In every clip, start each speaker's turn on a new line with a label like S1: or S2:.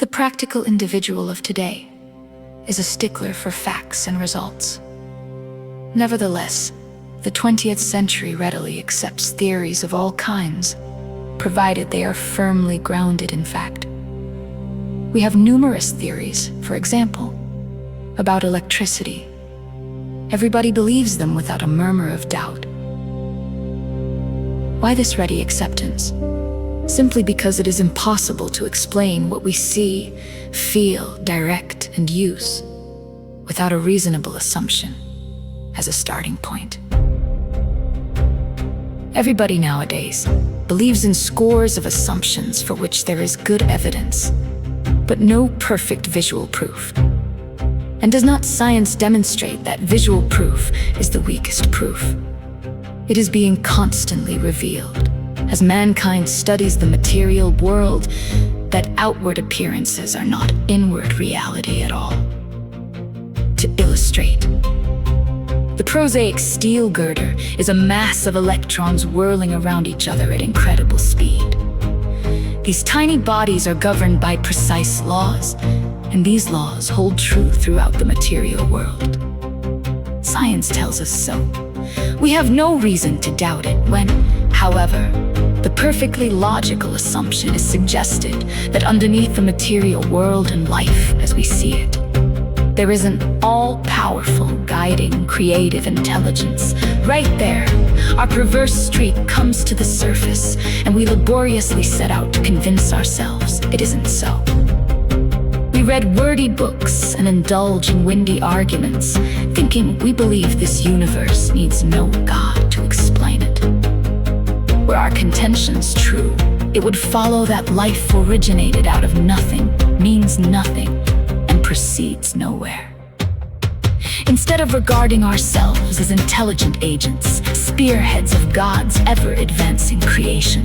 S1: The practical individual of today is a stickler for facts and results. Nevertheless, the 20th century readily accepts theories of all kinds, provided they are firmly grounded in fact. We have numerous theories, for example, about electricity. Everybody believes them without a murmur of doubt. Why this ready acceptance? Simply because it is impossible to explain what we see, feel, direct, and use without a reasonable assumption as a starting point. Everybody nowadays believes in scores of assumptions for which there is good evidence, but no perfect visual proof. And does not science demonstrate that visual proof is the weakest proof? It is being constantly revealed as mankind studies the material world that outward appearances are not inward reality at all. To illustrate, the prosaic steel girder is a mass of electrons whirling around each other at incredible speed. These tiny bodies are governed by precise laws, and these laws hold true throughout the material world. Science tells us so. We have no reason to doubt it when, however, the perfectly logical assumption is suggested that underneath the material world and life as we see it, there is an all-powerful, guiding, creative intelligence. Right there, our perverse streak comes to the surface, and we laboriously set out to convince ourselves it isn't so. We read wordy books and indulge in windy arguments, thinking we believe this universe needs no God to explain it. Were our contentions true, it would follow that life originated out of nothing, means nothing, and proceeds nowhere. Instead of regarding ourselves as intelligent agents, spearheads of God's ever-advancing creation,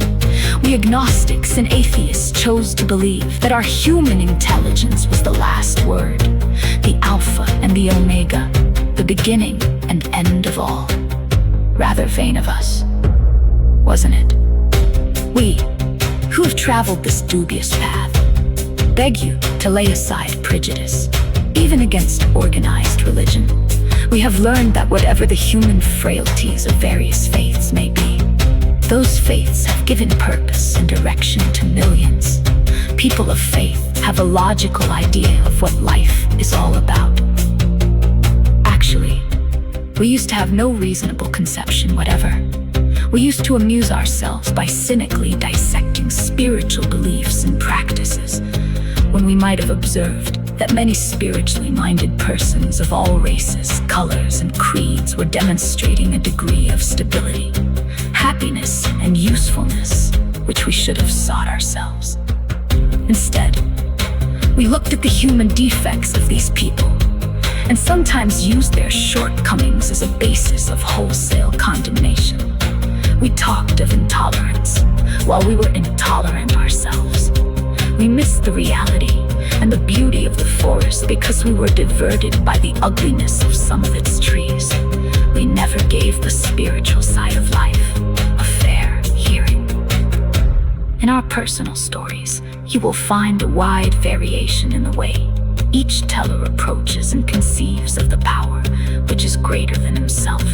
S1: we agnostics and atheists chose to believe that our human intelligence was the last word, the Alpha and the Omega, the beginning and end of all. Rather vain of us, wasn't it? We, who have traveled this dubious path, beg you to lay aside prejudice, even against organized religion. We have learned that whatever the human frailties of various faiths may be, those faiths have given purpose and direction to millions. People of faith have a logical idea of what life is all about. Actually, we used to have no reasonable conception whatever. We used to amuse ourselves by cynically dissecting spiritual beliefs and practices, when we might have observed that many spiritually minded persons of all races, colors, and creeds were demonstrating a degree of stability, happiness, and usefulness which we should have sought ourselves. Instead, we looked at the human defects of these people and sometimes used their shortcomings as a basis of wholesale condemnation. We talked of intolerance while we were intolerant ourselves. We missed the reality and the beauty of the forest because we were diverted by the ugliness of some of its trees. We never gave the spiritual side of life a fair hearing. In our personal stories, you will find a wide variation in the way each teller approaches and conceives of the power which is greater than himself.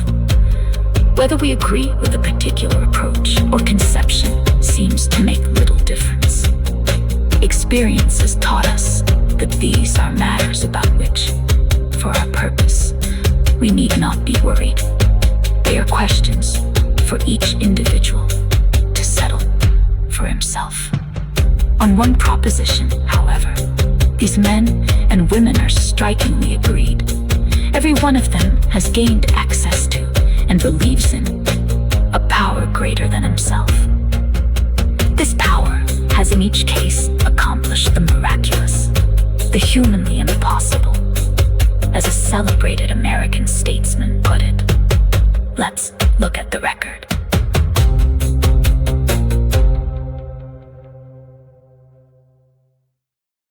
S1: Whether we agree with a particular approach or conception seems to make little difference. Experience has taught us that these are matters about which, for our purpose, we need not be worried. They are questions for each individual to settle for himself. On one proposition, however, these men and women are strikingly agreed. Every one of them has gained access to and believes in a power greater than himself. This power has in each case accomplished the miraculous, the humanly impossible, as a celebrated American statesman put it. Let's look at the record.